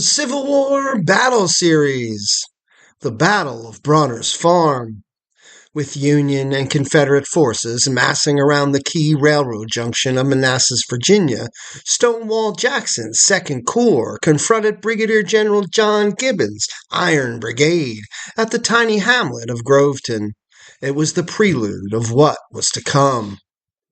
The Civil War Battle Series. The Battle of Brawner's Farm. With Union and Confederate forces massing around the key railroad junction of Manassas, Virginia, Stonewall Jackson's Second Corps confronted Brigadier General John Gibbon's Iron Brigade at the tiny hamlet of Groveton. It was the prelude of what was to come.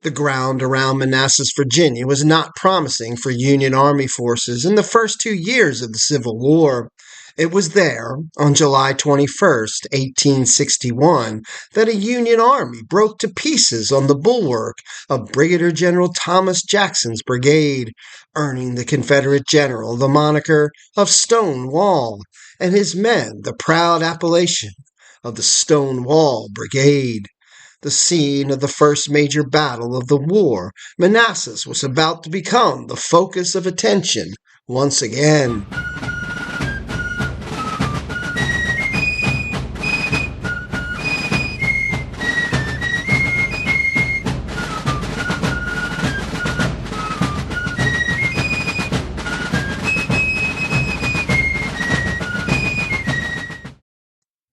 The ground around Manassas, Virginia was not promising for Union Army forces in the first 2 years of the Civil War. It was there, on July 21st, 1861, that a Union army broke to pieces on the bulwark of Brigadier General Thomas Jackson's brigade, earning the Confederate general the moniker of Stonewall, and his men the proud appellation of the Stonewall Brigade. The scene of the first major battle of the war, Manassas was about to become the focus of attention once again.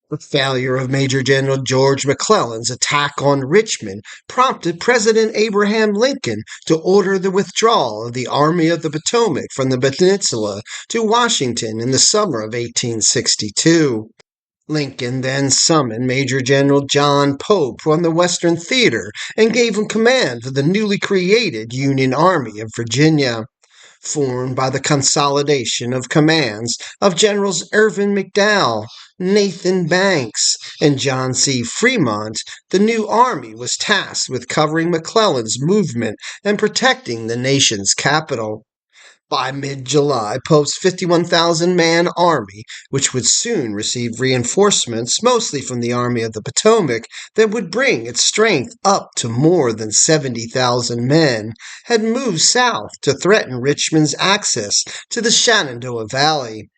The failure of Major General George McClellan's attack on Richmond prompted President Abraham Lincoln to order the withdrawal of the Army of the Potomac from the peninsula to Washington in the summer of 1862. Lincoln then summoned Major General John Pope from the Western Theater and gave him command of the newly created Union Army of Virginia. Formed by the consolidation of commands of Generals Irvin McDowell, Nathan Banks, and John C. Fremont, the new army was tasked with covering McClellan's movement and protecting the nation's capital. By mid-July, Pope's 51,000-man army, which would soon receive reinforcements mostly from the Army of the Potomac that would bring its strength up to more than 70,000 men, had moved south to threaten Richmond's access to the Shenandoah Valley.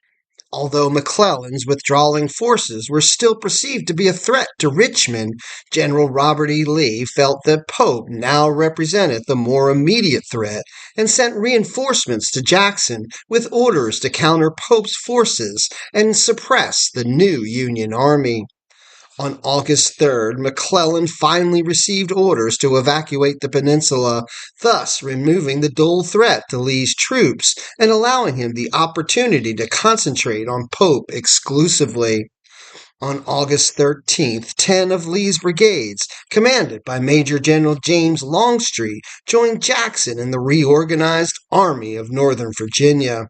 Although McClellan's withdrawing forces were still perceived to be a threat to Richmond, General Robert E. Lee felt that Pope now represented the more immediate threat and sent reinforcements to Jackson with orders to counter Pope's forces and suppress the new Union Army. On August 3rd, McClellan finally received orders to evacuate the peninsula, thus removing the dual threat to Lee's troops and allowing him the opportunity to concentrate on Pope exclusively. On August 13th, 10 of Lee's brigades, commanded by Major General James Longstreet, joined Jackson in the reorganized Army of Northern Virginia.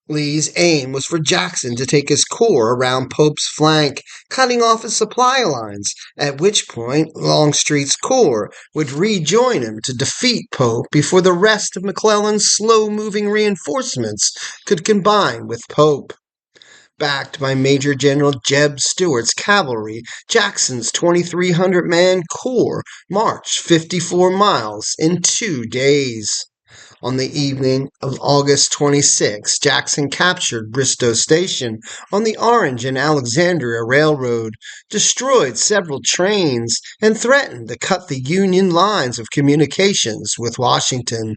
Lee's aim was for Jackson to take his corps around Pope's flank, cutting off his supply lines, at which point Longstreet's corps would rejoin him to defeat Pope before the rest of McClellan's slow-moving reinforcements could combine with Pope. Backed by Major General Jeb Stuart's cavalry, Jackson's 2,300-man corps marched 54 miles in 2 days. On the evening of August 26, Jackson captured Bristow Station on the Orange and Alexandria Railroad, destroyed several trains, and threatened to cut the Union lines of communications with Washington.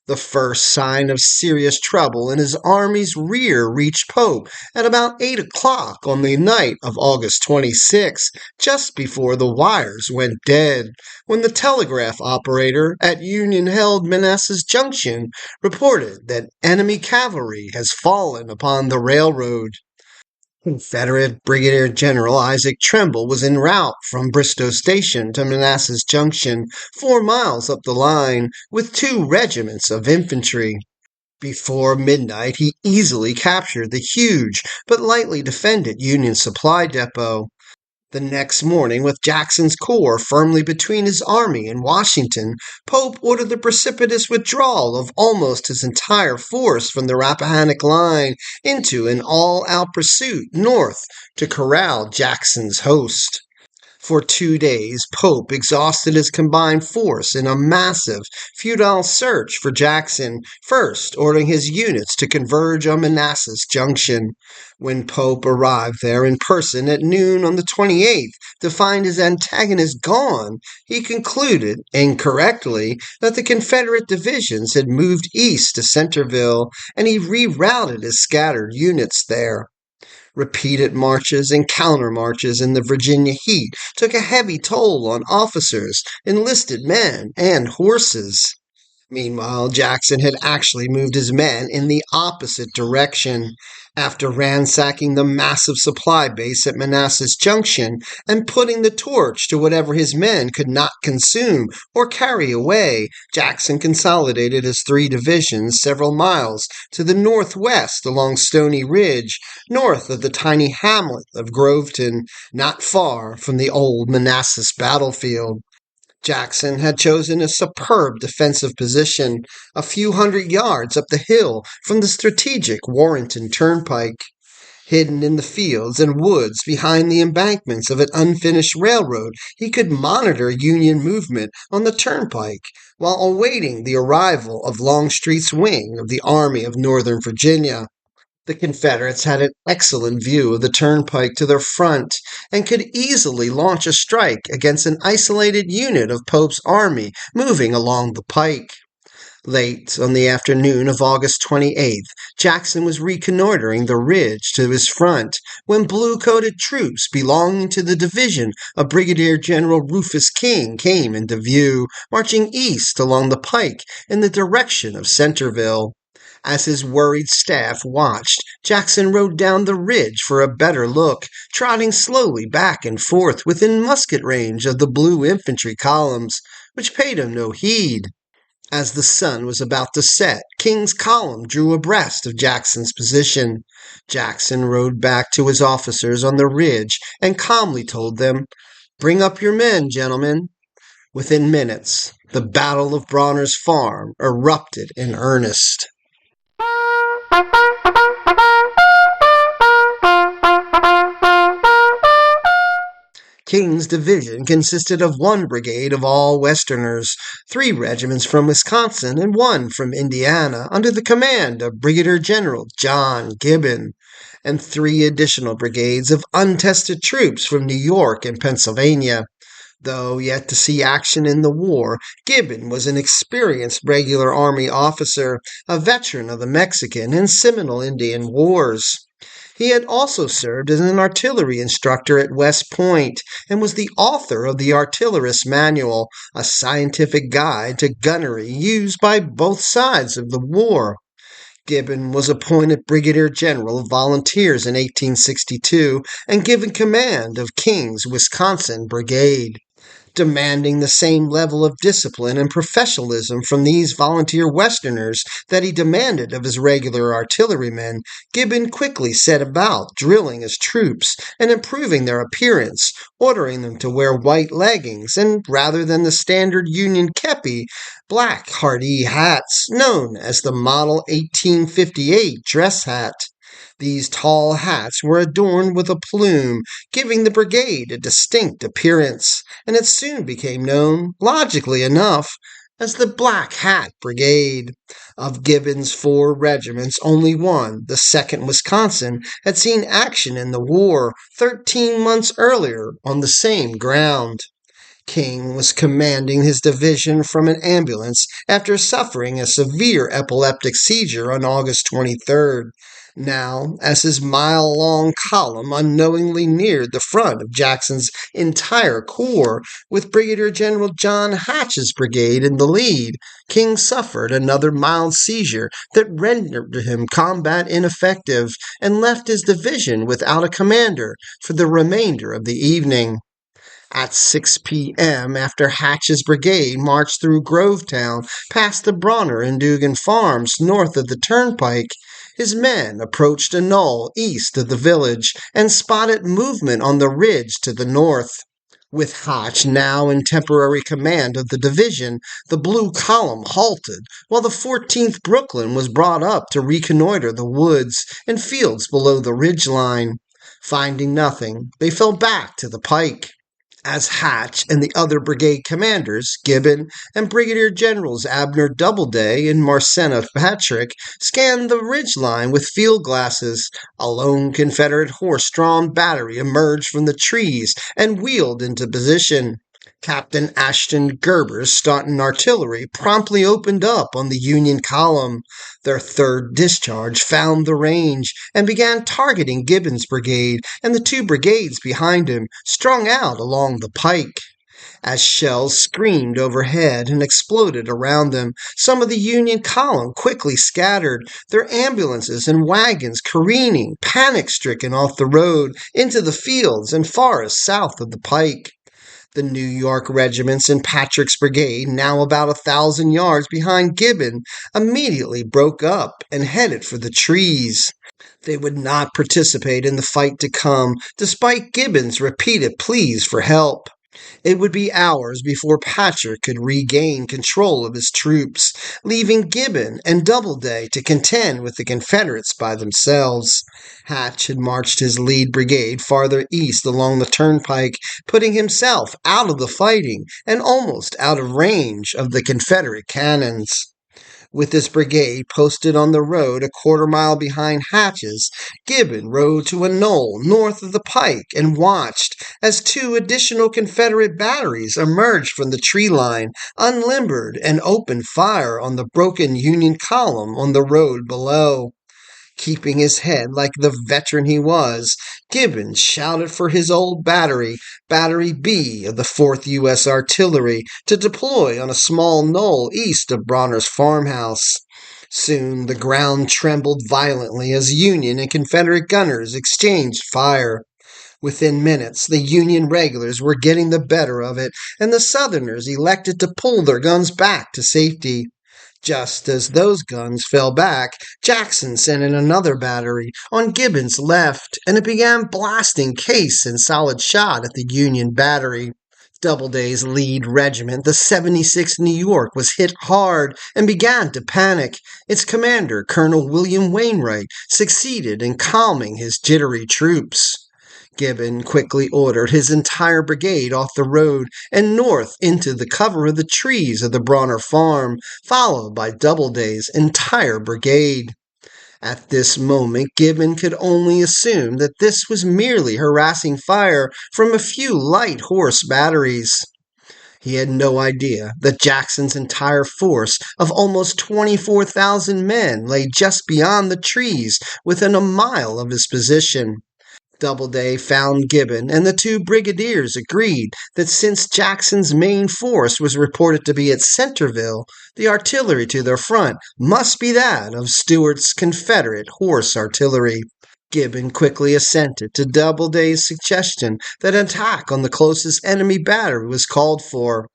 The first sign of serious trouble in his army's rear reached Pope at about 8 o'clock on the night of August 26, just before the wires went dead, when the telegraph operator at Union-held Manassas Junction reported that enemy cavalry has fallen upon the railroad. Confederate Brigadier General Isaac Tremble was en route from Bristow Station to Manassas Junction, 4 miles up the line, with 2 regiments of infantry. Before midnight, he easily captured the huge but lightly defended Union supply depot. The next morning, with Jackson's corps firmly between his army and Washington, Pope ordered the precipitous withdrawal of almost his entire force from the Rappahannock line into an all-out pursuit north to corral Jackson's host. For 2 days, Pope exhausted his combined force in a massive, futile search for Jackson, first ordering his units to converge on Manassas Junction. When Pope arrived there in person at noon on the 28th to find his antagonist gone, he concluded, incorrectly, that the Confederate divisions had moved east to Centerville, and he rerouted his scattered units there. Repeated marches and countermarches in the Virginia heat took a heavy toll on officers, enlisted men, and horses. Meanwhile, Jackson had actually moved his men in the opposite direction. After ransacking the massive supply base at Manassas Junction and putting the torch to whatever his men could not consume or carry away, Jackson consolidated his 3 divisions several miles to the northwest along Stony Ridge, north of the tiny hamlet of Groveton, not far from the old Manassas battlefield. Jackson had chosen a superb defensive position a few hundred yards up the hill from the strategic Warrenton Turnpike. Hidden in the fields and woods behind the embankments of an unfinished railroad, he could monitor Union movement on the turnpike while awaiting the arrival of Longstreet's wing of the Army of Northern Virginia. The Confederates had an excellent view of the turnpike to their front and could easily launch a strike against an isolated unit of Pope's army moving along the pike. Late on the afternoon of August 28th, Jackson was reconnoitering the ridge to his front when blue-coated troops belonging to the division of Brigadier General Rufus King came into view, marching east along the pike in the direction of Centerville. As his worried staff watched, Jackson rode down the ridge for a better look, trotting slowly back and forth within musket range of the blue infantry columns, which paid him no heed. As the sun was about to set, King's column drew abreast of Jackson's position. Jackson rode back to his officers on the ridge and calmly told them, "Bring up your men, gentlemen." Within minutes, the Battle of Brawner's Farm erupted in earnest. King's division consisted of 1 brigade of all Westerners, 3 regiments from Wisconsin, and 1 from Indiana, under the command of Brigadier General John Gibbon, and 3 additional brigades of untested troops from New York and Pennsylvania. Though yet to see action in the war, Gibbon was an experienced regular army officer, a veteran of the Mexican and Seminole Indian Wars. He had also served as an artillery instructor at West Point and was the author of the Artillerist's Manual, a scientific guide to gunnery used by both sides of the war. Gibbon was appointed Brigadier General of Volunteers in 1862 and given command of King's Wisconsin Brigade. Demanding the same level of discipline and professionalism from these volunteer Westerners that he demanded of his regular artillerymen, Gibbon quickly set about drilling his troops and improving their appearance, ordering them to wear white leggings and, rather than the standard Union kepi, black Hardee hats, known as the Model 1858 dress hat. These tall hats were adorned with a plume, giving the brigade a distinct appearance, and it soon became known, logically enough, as the Black Hat Brigade. Of Gibbon's 4 regiments, only one, the 2nd Wisconsin, had seen action in the war 13 months earlier on the same ground. King was commanding his division from an ambulance after suffering a severe epileptic seizure on August 23rd. Now, as his mile-long column unknowingly neared the front of Jackson's entire corps, with Brigadier General John Hatch's brigade in the lead, King suffered another mild seizure that rendered him combat ineffective and left his division without a commander for the remainder of the evening. At 6 p.m., after Hatch's brigade marched through Grovetown past the Brawner and Dugan farms north of the turnpike, his men approached a knoll east of the village and spotted movement on the ridge to the north. With Hatch now in temporary command of the division, the Blue Column halted, while the 14th Brooklyn was brought up to reconnoiter the woods and fields below the ridge line. Finding nothing, they fell back to the pike. As Hatch and the other brigade commanders, Gibbon and Brigadier Generals Abner Doubleday and Marcena Patrick, scanned the ridgeline with field glasses, a lone Confederate horse-drawn battery emerged from the trees and wheeled into position. Captain Ashton Gerber's Staunton artillery promptly opened up on the Union column. Their third discharge found the range and began targeting Gibbon's brigade and the two brigades behind him, strung out along the pike. As shells screamed overhead and exploded around them, some of the Union column quickly scattered, their ambulances and wagons careening, panic-stricken off the road into the fields and forests south of the pike. The New York regiments in Patrick's brigade, now about 1,000 yards behind Gibbon, immediately broke up and headed for the trees. They would not participate in the fight to come, despite Gibbon's repeated pleas for help. It would be hours before Patrick could regain control of his troops, leaving Gibbon and Doubleday to contend with the Confederates by themselves. Hatch had marched his lead brigade farther east along the turnpike, putting himself out of the fighting and almost out of range of the Confederate cannons. With his brigade posted on the road a quarter-mile behind Hatch's, Gibbon rode to a knoll north of the pike and watched as two additional Confederate batteries emerged from the tree line, unlimbered, and opened fire on the broken Union column on the road below. Keeping his head like the veteran he was, Gibbon shouted for his old battery, Battery B of the 4th U.S. Artillery, to deploy on a small knoll east of Brawner's farmhouse. Soon the ground trembled violently as Union and Confederate gunners exchanged fire. Within minutes, the Union regulars were getting the better of it, and the Southerners elected to pull their guns back to safety. Just as those guns fell back, Jackson sent in another battery on Gibbon's left, and it began blasting case and solid shot at the Union battery. Doubleday's lead regiment, the 76th New York, was hit hard and began to panic. Its commander, Colonel William Wainwright, succeeded in calming his jittery troops. Gibbon quickly ordered his entire brigade off the road and north into the cover of the trees of the Brawner farm, followed by Doubleday's entire brigade. At this moment, Gibbon could only assume that this was merely harassing fire from a few light horse batteries. He had no idea that Jackson's entire force of almost 24,000 men lay just beyond the trees within a mile of his position. Doubleday found Gibbon, and the two brigadiers agreed that since Jackson's main force was reported to be at Centerville, the artillery to their front must be that of Stuart's Confederate horse artillery. Gibbon quickly assented to Doubleday's suggestion that an attack on the closest enemy battery was called for.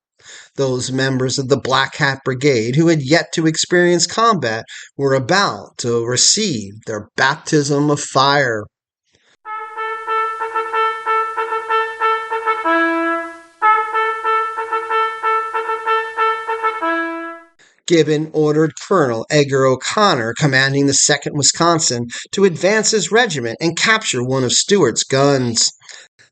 Those members of the Black Hat Brigade who had yet to experience combat were about to receive their baptism of fire. Gibbon ordered Colonel Edgar O'Connor, commanding the 2nd Wisconsin, to advance his regiment and capture one of Stuart's guns.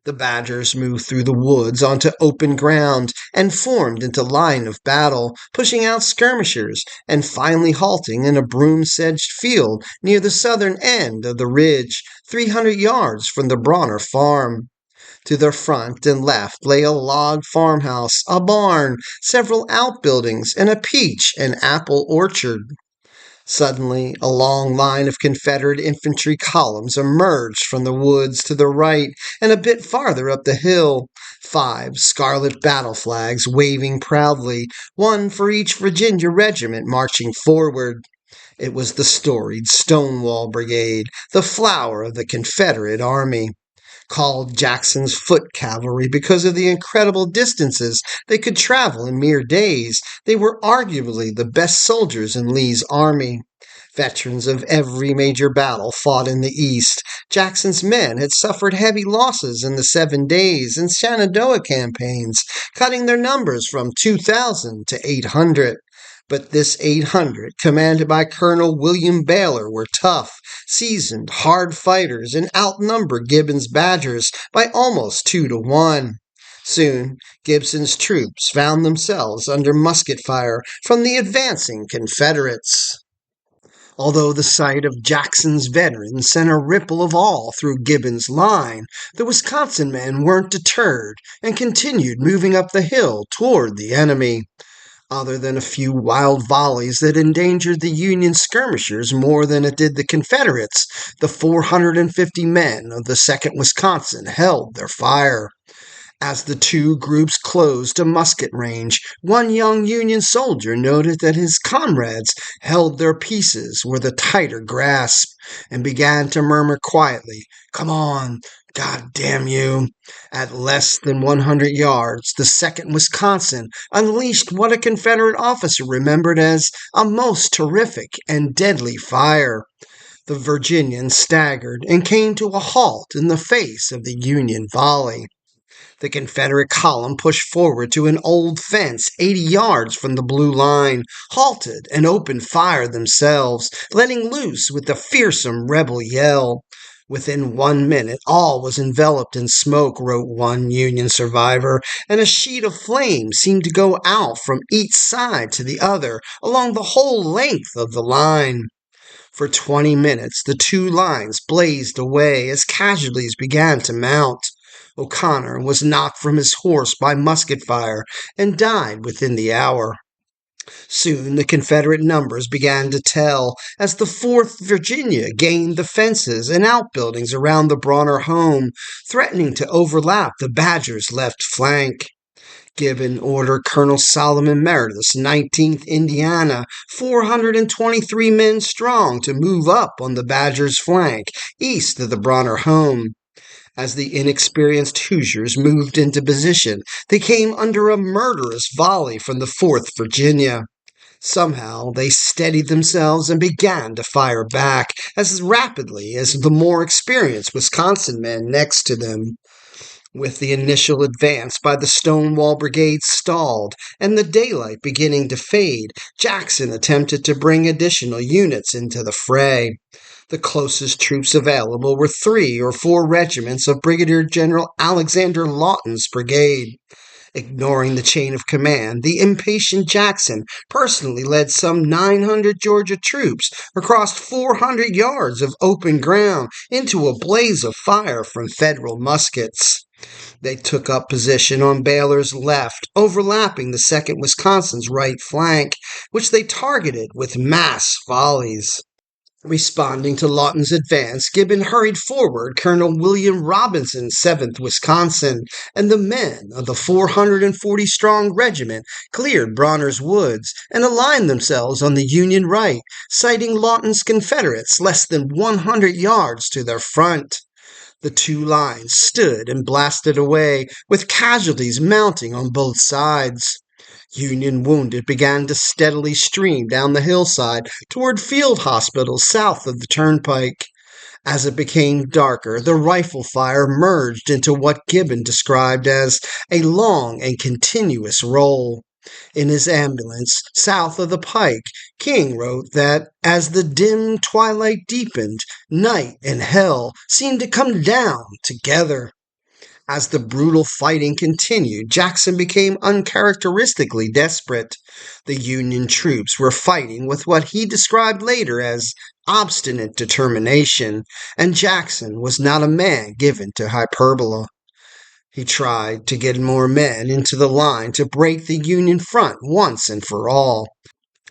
The Badgers moved through the woods onto open ground and formed into line of battle, pushing out skirmishers and finally halting in a broom-sedged field near the southern end of the ridge, 300 yards from the Brawner farm. To their front and left lay a log farmhouse, a barn, several outbuildings, and a peach and apple orchard. Suddenly, a long line of Confederate infantry columns emerged from the woods to the right and a bit farther up the hill, 5 scarlet battle flags waving proudly, one for each Virginia regiment marching forward. It was the storied Stonewall Brigade, the flower of the Confederate Army. Called Jackson's foot cavalry because of the incredible distances they could travel in mere days, they were arguably the best soldiers in Lee's army. Veterans of every major battle fought in the East, Jackson's men had suffered heavy losses in the 7 Days and Shenandoah campaigns, cutting their numbers from 2,000 to 800. But this 800, commanded by Colonel William Baylor, were tough, seasoned, hard fighters and outnumbered Gibbon's Badgers by almost 2 to 1. Soon, Gibson's troops found themselves under musket fire from the advancing Confederates. Although the sight of Jackson's veterans sent a ripple of awe through Gibbon's line, the Wisconsin men weren't deterred and continued moving up the hill toward the enemy. Other than a few wild volleys that endangered the Union skirmishers more than it did the Confederates, the 450 men of the 2nd Wisconsin held their fire. As the two groups closed to musket range, one young Union soldier noted that his comrades held their pieces with a tighter grasp and began to murmur quietly, "Come on, God damn you." At less than 100 yards, the 2nd Wisconsin unleashed what a Confederate officer remembered as a most terrific and deadly fire. The Virginians staggered and came to a halt in the face of the Union volley. The Confederate column pushed forward to an old fence 80 yards from the blue line, halted, and opened fire themselves, letting loose with a fearsome rebel yell. Within 1 minute, all was enveloped in smoke, wrote one Union survivor, and a sheet of flame seemed to go out from each side to the other along the whole length of the line. For 20 minutes, the two lines blazed away as casualties began to mount. O'Connor was knocked from his horse by musket fire and died within the hour. Soon the Confederate numbers began to tell as the 4th Virginia gained the fences and outbuildings around the Brawner home, threatening to overlap the Badgers' left flank. Gibbon ordered Colonel Solomon Meredith's 19th Indiana, 423 men strong, to move up on the Badgers' flank east of the Brawner home. As the inexperienced Hoosiers moved into position, they came under a murderous volley from the 4th Virginia. Somehow they steadied themselves and began to fire back as rapidly as the more experienced Wisconsin men next to them. With the initial advance by the Stonewall Brigade stalled and the daylight beginning to fade, Jackson attempted to bring additional units into the fray. The closest troops available were 3 or 4 regiments of Brigadier General Alexander Lawton's brigade. Ignoring the chain of command, the impatient Jackson personally led some 900 Georgia troops across 400 yards of open ground into a blaze of fire from Federal muskets. They took up position on Baylor's left, overlapping the 2nd Wisconsin's right flank, which they targeted with mass volleys. Responding to Lawton's advance, Gibbon hurried forward Colonel William Robinson's 7th Wisconsin, and the men of the 440-strong regiment cleared Brawner's woods and aligned themselves on the Union right, sighting Lawton's Confederates less than 100 yards to their front. The two lines stood and blasted away, with casualties mounting on both sides. Union wounded began to steadily stream down the hillside toward field hospitals south of the turnpike. As it became darker, the rifle fire merged into what Gibbon described as a long and continuous roll. In his ambulance, south of the pike, King wrote that as the dim twilight deepened, night and hell seemed to come down together. As the brutal fighting continued, Jackson became uncharacteristically desperate. The Union troops were fighting with what he described later as obstinate determination, and Jackson was not a man given to hyperbole. He tried to get more men into the line to break the Union front once and for all.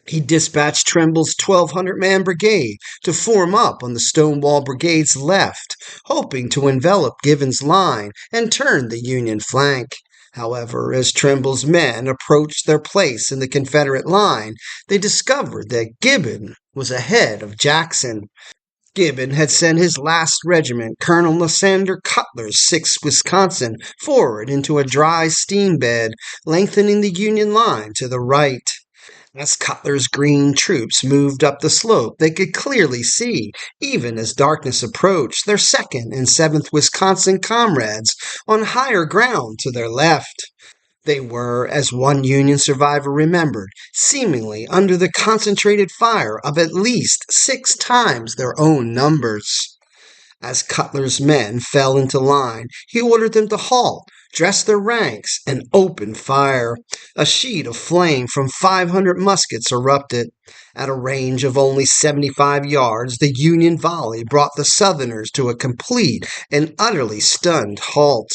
He dispatched Trimble's 1,200-man brigade to form up on the Stonewall Brigade's left, hoping to envelop Gibbon's line and turn the Union flank. However, as Trimble's men approached their place in the Confederate line, they discovered that Gibbon was ahead of Jackson. Gibbon had sent his last regiment, Colonel Lysander Cutler's 6th Wisconsin, forward into a dry steam bed, lengthening the Union line to the right. As Cutler's green troops moved up the slope, they could clearly see, even as darkness approached, their 2nd and 7th Wisconsin comrades on higher ground to their left. They were, as one Union survivor remembered, seemingly under the concentrated fire of at least 6 times their own numbers. As Cutler's men fell into line, he ordered them to halt, dressed their ranks, and opened fire. A sheet of flame from 500 muskets erupted. At a range of only 75 yards, the Union volley brought the Southerners to a complete and utterly stunned halt.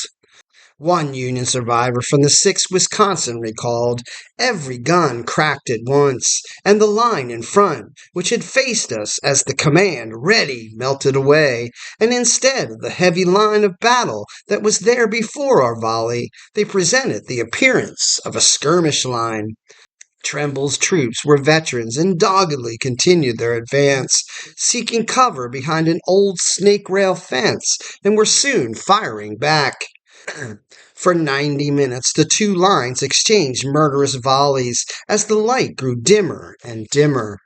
One Union survivor from the 6th Wisconsin recalled, "Every gun cracked at once, and the line in front, which had faced us as the command ready, melted away, and instead of the heavy line of battle that was there before our volley, they presented the appearance of a skirmish line." Tremble's troops were veterans and doggedly continued their advance, seeking cover behind an old snake rail fence, and were soon firing back. For 90 minutes, the two lines exchanged murderous volleys as the light grew dimmer and dimmer.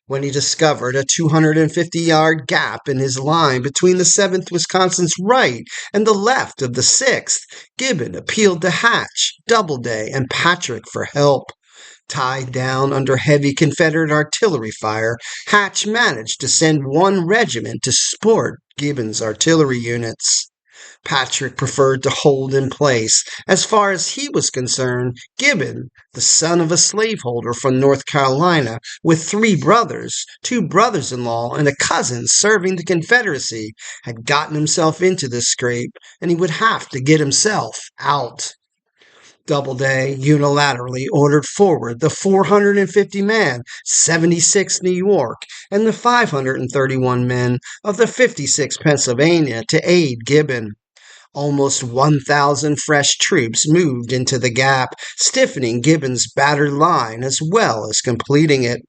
When he discovered a 250-yard gap in his line between the 7th Wisconsin's right and the left of the 6th, Gibbon appealed to Hatch, Doubleday, and Patrick for help. Tied down under heavy Confederate artillery fire, Hatch managed to send one regiment to support Gibbon's artillery units. Patrick preferred to hold in place. As far as he was concerned, Gibbon, the son of a slaveholder from North Carolina, with 3 brothers, 2 brothers-in-law, and a cousin serving the Confederacy, had gotten himself into this scrape, and he would have to get himself out. Doubleday unilaterally ordered forward the 450-man 76th New York and the 531 men of the 56th Pennsylvania to aid Gibbon. Almost 1,000 fresh troops moved into the gap, stiffening Gibbon's battered line as well as completing it.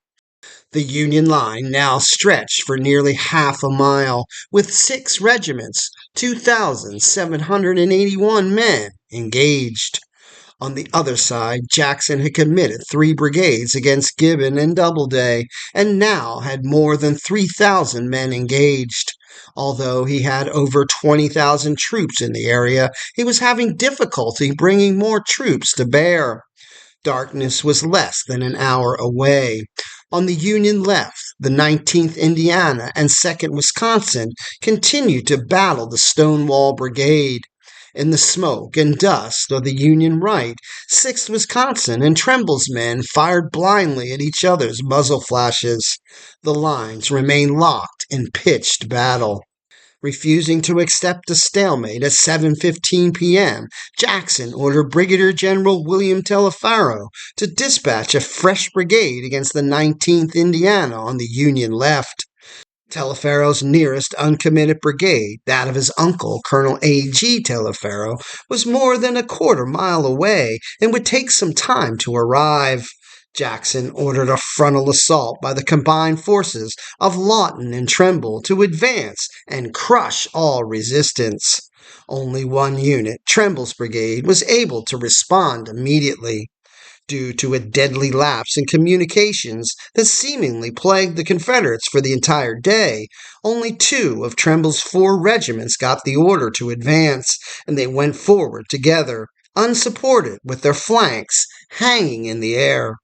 The Union line now stretched for nearly half a mile, with 6 regiments, 2,781 men engaged. On the other side, Jackson had committed 3 brigades against Gibbon and Doubleday, and now had more than 3,000 men engaged. Although he had over 20,000 troops in the area, he was having difficulty bringing more troops to bear. Darkness was less than an hour away. On the Union left, the 19th Indiana and 2nd Wisconsin continued to battle the Stonewall Brigade. In the smoke and dust of the Union right, 6th Wisconsin and Tremble's men fired blindly at each other's muzzle flashes. The lines remained locked in pitched battle. Refusing to accept a stalemate at 7:15 p.m., Jackson ordered Brigadier General William Telefaro to dispatch a fresh brigade against the 19th Indiana on the Union left. Telefaro's nearest uncommitted brigade, that of his uncle, Colonel A.G. Telefaro, was more than a quarter-mile away and would take some time to arrive. Jackson ordered a frontal assault by the combined forces of Lawton and Tremble to advance and crush all resistance. Only one unit, Tremble's brigade, was able to respond immediately. Due to a deadly lapse in communications that seemingly plagued the Confederates for the entire day, only 2 of Tremble's 4 regiments got the order to advance, and they went forward together, unsupported, with their flanks hanging in the air.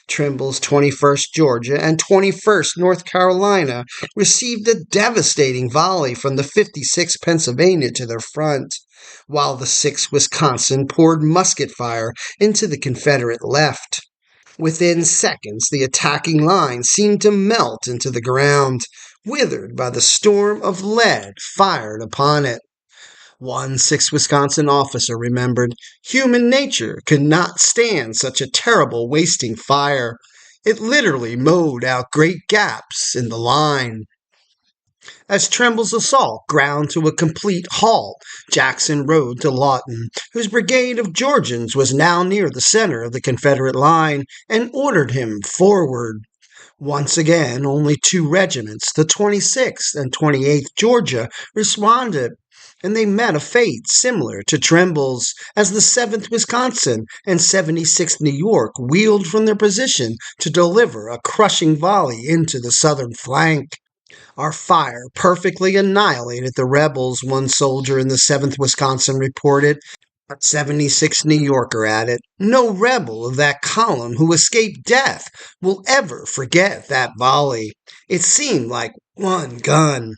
Tremble's 21st Georgia and 21st North Carolina received a devastating volley from the 56th Pennsylvania to their front, while the 6th Wisconsin poured musket fire into the Confederate left. Within seconds, the attacking line seemed to melt into the ground, withered by the storm of lead fired upon it. One 6th Wisconsin officer remembered, "Human nature could not stand such a terrible wasting fire. It literally mowed out great gaps in the line." As Tremble's assault ground to a complete halt, Jackson rode to Lawton, whose brigade of Georgians was now near the center of the Confederate line, and ordered him forward. Once again, only 2 regiments, the 26th and 28th Georgia, responded, and they met a fate similar to Tremble's, as the 7th Wisconsin and 76th New York wheeled from their position to deliver a crushing volley into the southern flank. "Our fire perfectly annihilated the rebels," one soldier in the 7th Wisconsin reported. A 76th New Yorker added, "No rebel of that column who escaped death will ever forget that volley. It seemed like one gun."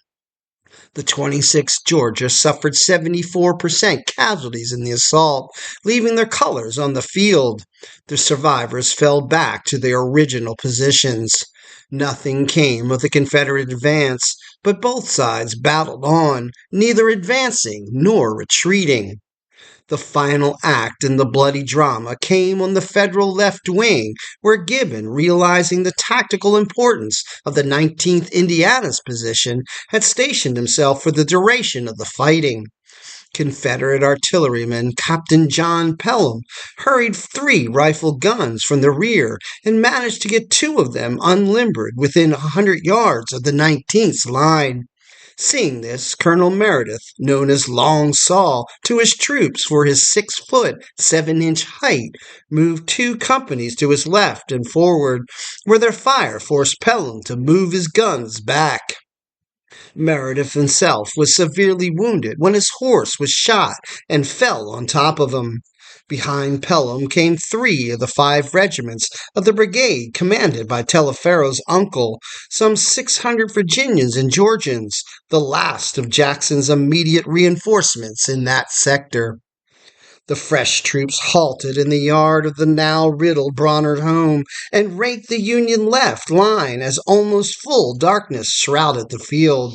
The 26th Georgia suffered 74% casualties in the assault, leaving their colors on the field. The survivors fell back to their original positions. Nothing came of the Confederate advance, but both sides battled on, neither advancing nor retreating. The final act in the bloody drama came on the Federal left wing, where Gibbon, realizing the tactical importance of the 19th Indiana's position, had stationed himself for the duration of the fighting. Confederate artilleryman Captain John Pelham hurried 3 rifle guns from the rear and managed to get 2 of them unlimbered within 100 yards of the 19th's line. Seeing this, Colonel Meredith, known as Long Saw to his troops for his 6-foot, 7-inch height, moved 2 companies to his left and forward, where their fire forced Pelham to move his guns back. Meredith himself was severely wounded when his horse was shot and fell on top of him. Behind Pelham came 3 of the 5 regiments of the brigade commanded by Taliaferro's uncle, some 600 Virginians and Georgians, the last of Jackson's immediate reinforcements in that sector. The fresh troops halted in the yard of the now riddled Brawner home and raked the Union left line as almost full darkness shrouded the field.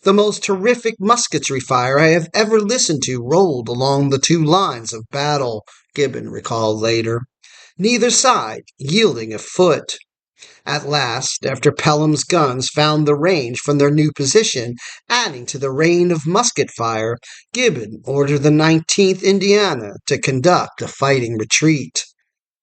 The most terrific musketry fire I have ever listened to rolled along the 2 lines of battle, Gibbon recalled later, neither side yielding a foot. At last, after Pelham's guns found the range from their new position, adding to the rain of musket fire, Gibbon ordered the 19th Indiana to conduct a fighting retreat.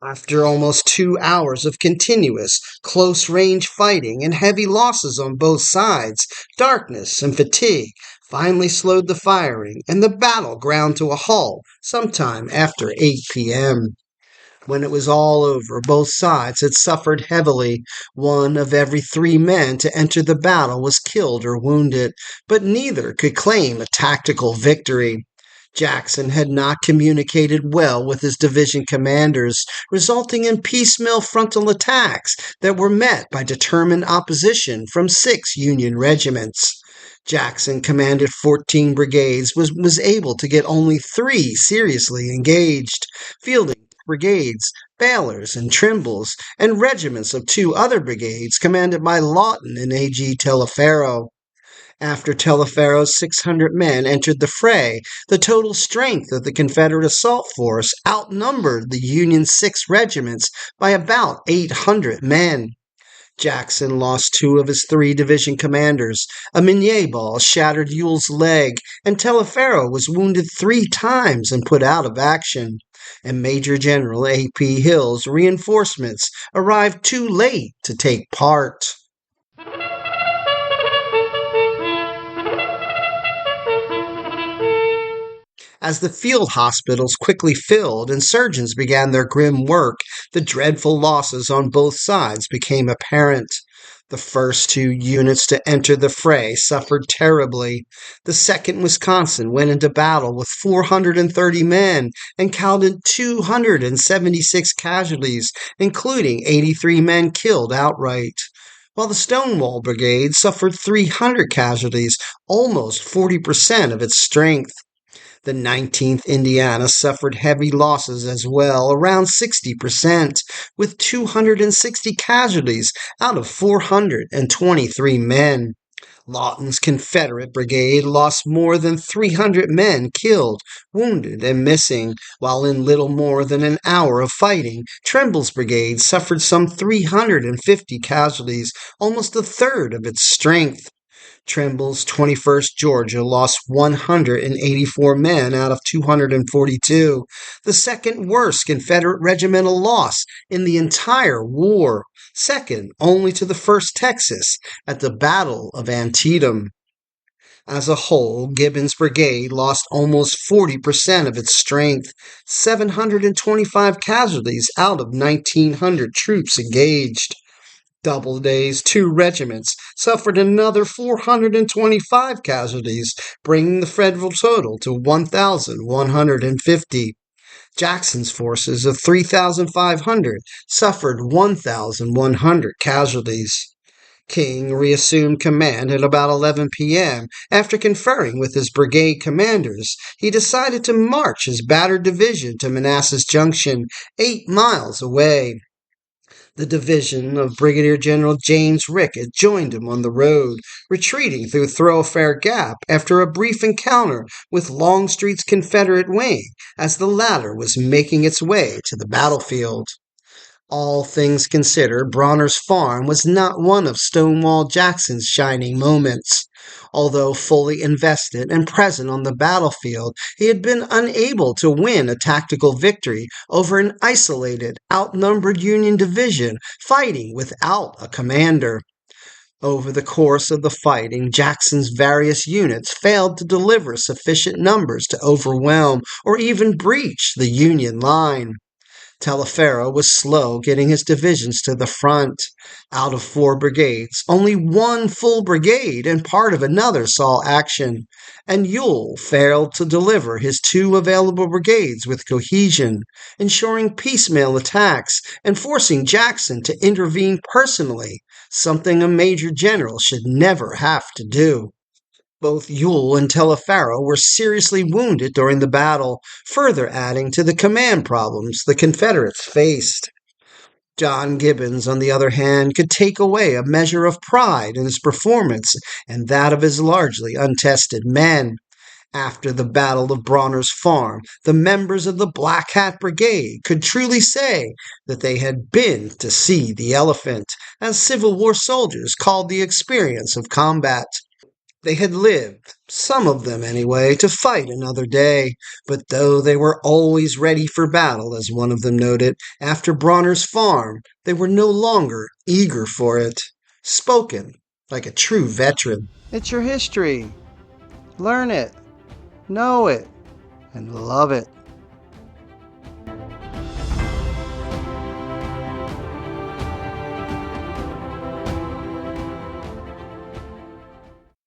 After almost 2 hours of continuous, close-range fighting and heavy losses on both sides, darkness and fatigue finally slowed the firing, and the battle ground to a halt sometime after 8 p.m. When it was all over, both sides had suffered heavily. 1 of every 3 men to enter the battle was killed or wounded, but neither could claim a tactical victory. Jackson had not communicated well with his division commanders, resulting in piecemeal frontal attacks that were met by determined opposition from 6 Union regiments. Jackson commanded 14 brigades, was able to get only 3 seriously engaged, fielding brigades, Baylors and Trimbles, and regiments of 2 other brigades commanded by Lawton and A.G. Taliaferro. After Taliaferro's 600 men entered the fray, the total strength of the Confederate assault force outnumbered the Union 6 regiments by about 800 men. Jackson lost 2 of his 3 division commanders. A Minié ball shattered Ewell's leg, and Taliaferro was wounded 3 times and put out of action. And Major General A.P. Hill's reinforcements arrived too late to take part. As the field hospitals quickly filled and surgeons began their grim work, the dreadful losses on both sides became apparent. The first 2 units to enter the fray suffered terribly. The 2nd Wisconsin went into battle with 430 men and counted 276 casualties, including 83 men killed outright, while the Stonewall Brigade suffered 300 casualties, almost 40% of its strength. The 19th Indiana suffered heavy losses as well, around 60%, with 260 casualties out of 423 men. Lawton's Confederate Brigade lost more than 300 men killed, wounded, and missing, while in little more than an hour of fighting, Trimble's Brigade suffered some 350 casualties, almost a third of its strength. Trimble's 21st Georgia lost 184 men out of 242, the second worst Confederate regimental loss in the entire war, second only to the 1st Texas at the Battle of Antietam. As a whole, Gibbon's brigade lost almost 40% of its strength, 725 casualties out of 1,900 troops engaged. Doubleday's 2 regiments suffered another 425 casualties, bringing the Federal total to 1,150. Jackson's forces of 3,500 suffered 1,100 casualties. King reassumed command at about 11 p.m. After conferring with his brigade commanders, he decided to march his battered division to Manassas Junction, 8 miles away. The division of Brigadier General James Rickett joined him on the road, retreating through Thoroughfare Gap after a brief encounter with Longstreet's Confederate wing as the latter was making its way to the battlefield. All things considered, Brawner's farm was not one of Stonewall Jackson's shining moments. Although fully invested and present on the battlefield, he had been unable to win a tactical victory over an isolated, outnumbered Union division fighting without a commander. Over the course of the fighting, Jackson's various units failed to deliver sufficient numbers to overwhelm or even breach the Union line. Taliaferro was slow getting his divisions to the front. Out of 4 brigades, only 1 full brigade and part of another saw action, and Ewell failed to deliver his 2 available brigades with cohesion, ensuring piecemeal attacks and forcing Jackson to intervene personally, something a major general should never have to do. Both Ewell and Taliaferro were seriously wounded during the battle, further adding to the command problems the Confederates faced. John Gibbons, on the other hand, could take away a measure of pride in his performance and that of his largely untested men. After the Battle of Brawner's Farm, the members of the Black Hat Brigade could truly say that they had been to see the elephant, as Civil War soldiers called the experience of combat. They had lived, some of them anyway, to fight another day, but though they were always ready for battle, as one of them noted, after Brawner's Farm, they were no longer eager for it. Spoken like a true veteran. It's your history. Learn it, know it, and love it.